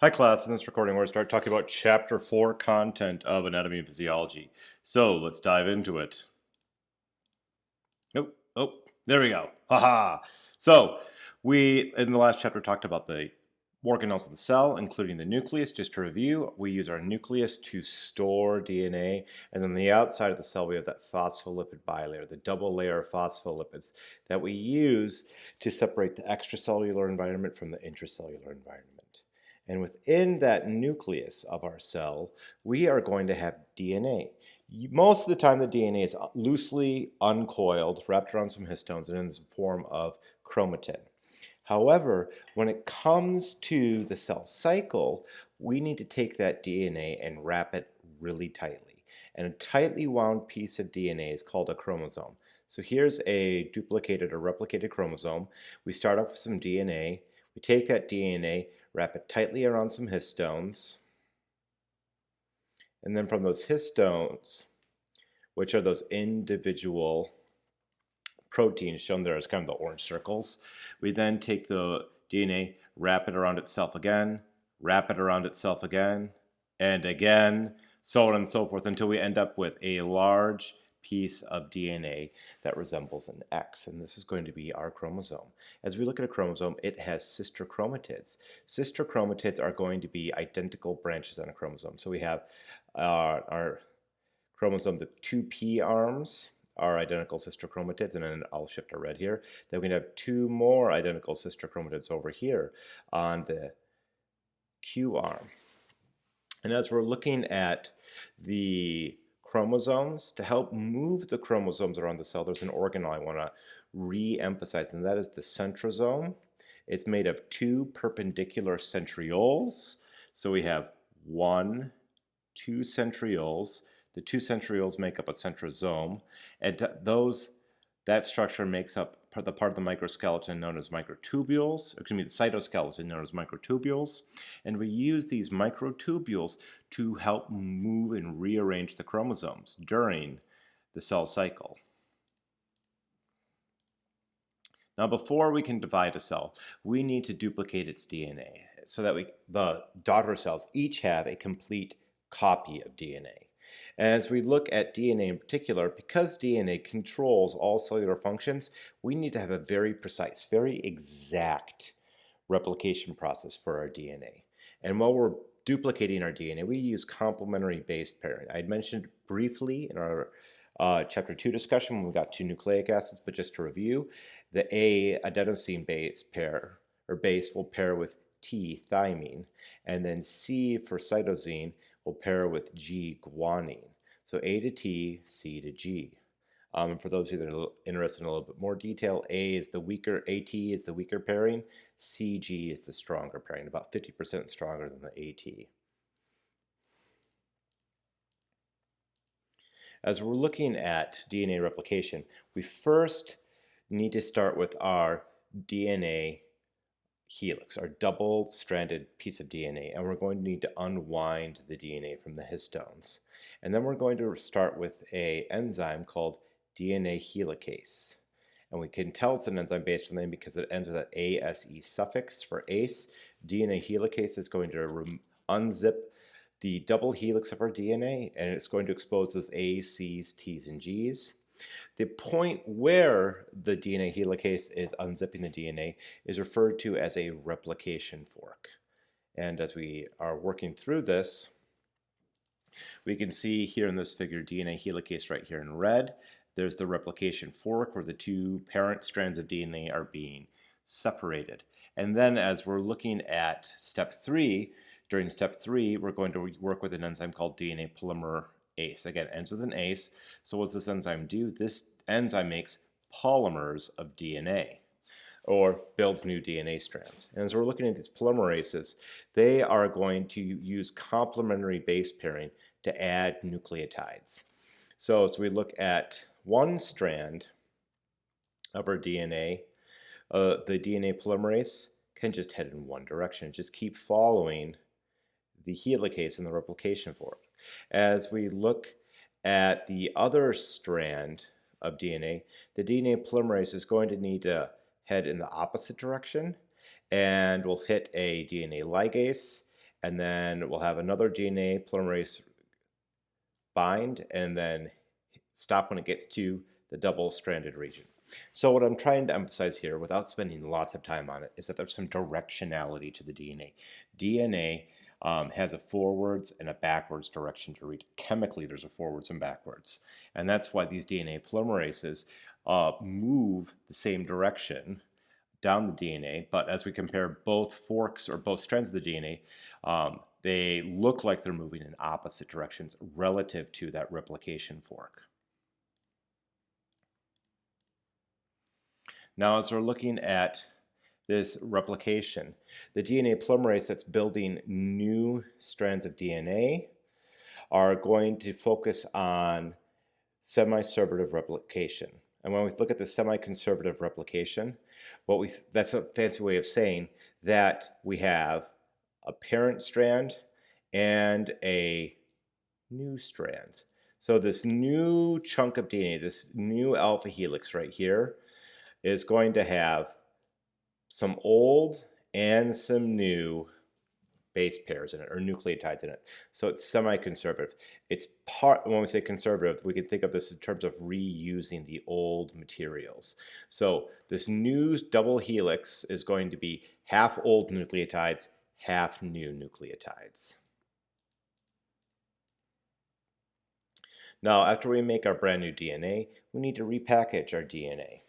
Hi class, in this recording we're going to start talking about Chapter 4 content of Anatomy and Physiology. So let's dive into it. Oh, there we go. Haha. So we, in the last chapter, talked about the organelles of the cell, including the nucleus. Just to review, we use our nucleus to store DNA, and then the outside of the cell we have that phospholipid bilayer, the double layer of phospholipids that we use to separate the extracellular environment from the intracellular environment. And within that nucleus of our cell, we are going to have DNA. Most of the time, the DNA is loosely uncoiled, wrapped around some histones, and in the form of chromatin. However, when it comes to the cell cycle, we need to take that DNA and wrap it really tightly. And a tightly wound piece of DNA is called a chromosome. So here's a duplicated or replicated chromosome. We start off with some DNA. We take that DNA, wrap it tightly around some histones. And then from those histones, which are those individual proteins shown there as kind of the orange circles, we then take the DNA, wrap it around itself again, wrap it around itself again, and again, so on and so forth, until we end up with a large piece of DNA that resembles an X, and this is going to be our chromosome. As we look at a chromosome, it has sister chromatids. Sister chromatids are going to be identical branches on a chromosome. So we have our chromosome, the 2p arms are identical sister chromatids, and then I'll shift to red here. Then we have two more identical sister chromatids over here on the q arm. And as we're looking at the chromosomes, to help move the chromosomes around the cell, there's an organelle I want to re-emphasize, and that is the centrosome. It's made of two perpendicular centrioles. So we have two centrioles. The two centrioles make up a centrosome, and that structure makes up the part of the microskeleton known as microtubules, excuse me, the cytoskeleton known as microtubules, and we use these microtubules to help move and rearrange the chromosomes during the cell cycle. Now, before we can divide a cell, we need to duplicate its DNA so that the daughter cells each have a complete copy of DNA. As we look at DNA in particular, because DNA controls all cellular functions, we need to have a very precise, very exact replication process for our DNA. And while we're duplicating our DNA, we use complementary base pairing. I had mentioned briefly in our Chapter 2 discussion when we got to nucleic acids, but just to review, the A adenosine base pair, or base, will pair with T thymine, and then C for cytosine will pair with G guanine. So A to T, C to G. And for those of you that are interested in a little bit more detail, AT is the weaker pairing, CG is the stronger pairing, about 50% stronger than the AT. As we're looking at DNA replication, we first need to start with our DNA helix, our double-stranded piece of DNA, and we're going to need to unwind the DNA from the histones. And then we're going to start with an enzyme called DNA helicase. And we can tell it's an enzyme based on the name because it ends with an ASE suffix for ACE. DNA helicase is going to unzip the double helix of our DNA, and it's going to expose those A's, C's, T's, and G's. The point where the DNA helicase is unzipping the DNA is referred to as a replication fork. And as we are working through this, we can see here in this figure DNA helicase right here in red. There's the replication fork where the two parent strands of DNA are being separated. And then as we're looking at step 3, during step 3, we're going to work with an enzyme called DNA polymerase. Again, it ends with an ACE. So what does this enzyme do? This enzyme makes polymers of DNA, or builds new DNA strands. And as we're looking at these polymerases, they are going to use complementary base pairing to add nucleotides. So as we look at one strand of our DNA, the DNA polymerase can just head in one direction, just keep following the helicase and the replication fork. As we look at the other strand of DNA, the DNA polymerase is going to need to head in the opposite direction, and we'll hit a DNA ligase, and then we'll have another DNA polymerase bind, and then stop when it gets to the double-stranded region. So what I'm trying to emphasize here, without spending lots of time on it, is that there's some directionality to the DNA. DNA has a forwards and a backwards direction to read. Chemically, there's a forwards and backwards. And that's why these DNA polymerases move the same direction down the DNA, but as we compare both forks or both strands of the DNA, they look like they're moving in opposite directions relative to that replication fork. Now, as we're looking at this replication, the DNA polymerase that's building new strands of DNA are going to focus on semiconservative replication. And when we look at the semiconservative replication, that's a fancy way of saying that we have a parent strand and a new strand. So this new chunk of DNA, this new alpha helix right here, is going to have some old and some new base pairs in it, or nucleotides in it. So it's semi-conservative. It's when we say conservative, we can think of this in terms of reusing the old materials. So this new double helix is going to be half old nucleotides, half new nucleotides. Now, after we make our brand new DNA, we need to repackage our DNA.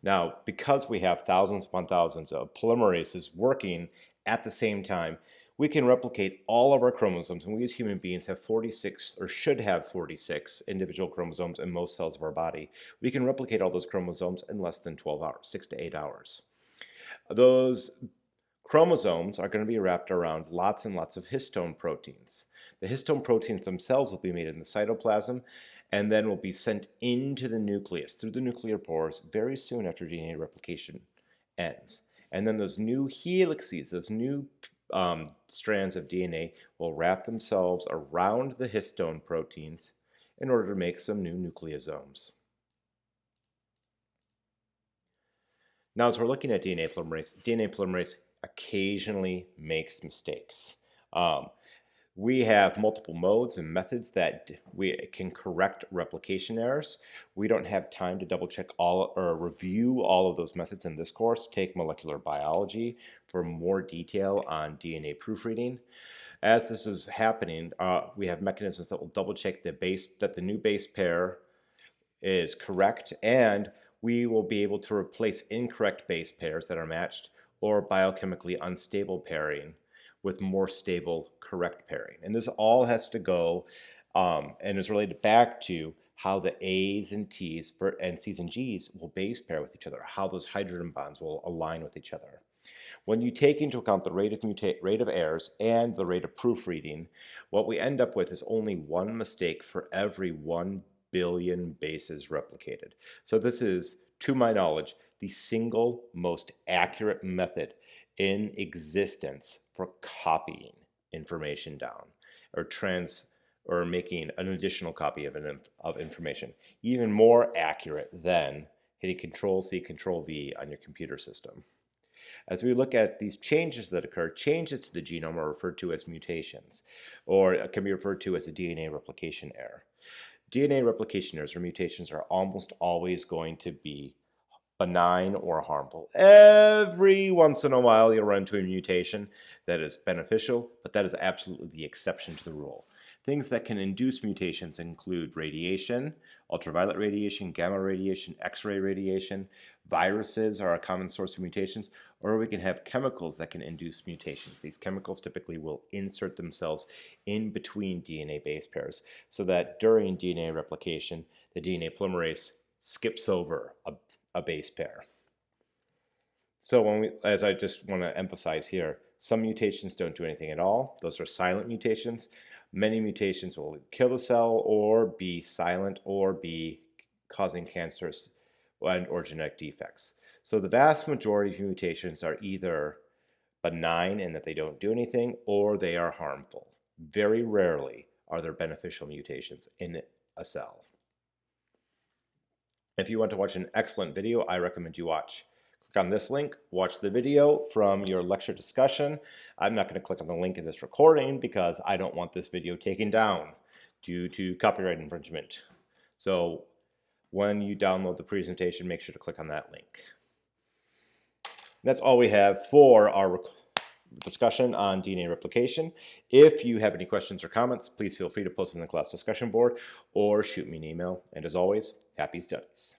Now, because we have thousands upon thousands of polymerases working at the same time, we can replicate all of our chromosomes, and we as human beings have 46, or should have 46, individual chromosomes in most cells of our body. We can replicate all those chromosomes in less than 12 hours, 6 to 8 hours. Those chromosomes are going to be wrapped around lots and lots of histone proteins. The histone proteins themselves will be made in the cytoplasm, and then will be sent into the nucleus through the nuclear pores very soon after DNA replication ends. And then those new helices, those new strands of DNA will wrap themselves around the histone proteins in order to make some new nucleosomes. Now, as we're looking at DNA polymerase occasionally makes mistakes. We have multiple modes and methods that we can correct replication errors. We don't have time to double check all or review all of those methods in this course. Take molecular biology for more detail on DNA proofreading. As this is happening, we have mechanisms that will double check that the new base pair is correct, and we will be able to replace incorrect base pairs that are matched or biochemically unstable pairing with more stable correct pairing. And this all has to go and is related back to how the A's and T's and C's and G's will base pair with each other, how those hydrogen bonds will align with each other. When you take into account the rate of errors and the rate of proofreading, what we end up with is only one mistake for every 1 billion bases replicated. So this is, to my knowledge, the single most accurate method in existence for copying information down or making an additional copy of information, even more accurate than hitting Control-C, Control-V on your computer system. As we look at these changes that occur, changes to the genome are referred to as mutations, or can be referred to as a DNA replication error. DNA replication errors or mutations are almost always going to be benign or harmful. Every once in a while you'll run into a mutation that is beneficial, but that is absolutely the exception to the rule. Things that can induce mutations include radiation, ultraviolet radiation, gamma radiation, X-ray radiation. Viruses are a common source of mutations, or we can have chemicals that can induce mutations. These chemicals typically will insert themselves in between DNA base pairs so that during DNA replication, the DNA polymerase skips over a base pair. So as I just want to emphasize here, some mutations don't do anything at all. Those are silent mutations. Many mutations will kill the cell or be silent or be causing cancers or genetic defects. So the vast majority of mutations are either benign in that they don't do anything, or they are harmful. Very rarely are there beneficial mutations in a cell. If you want to watch an excellent video, I recommend you click click on this link, watch the video from your lecture discussion. I'm not going to click on the link in this recording because I don't want this video taken down due to copyright infringement. So when you download the presentation, make sure to click on that link. That's all we have for our discussion on DNA replication. If you have any questions or comments, please feel free to post them in the class discussion board or shoot me an email. And as always, happy studies.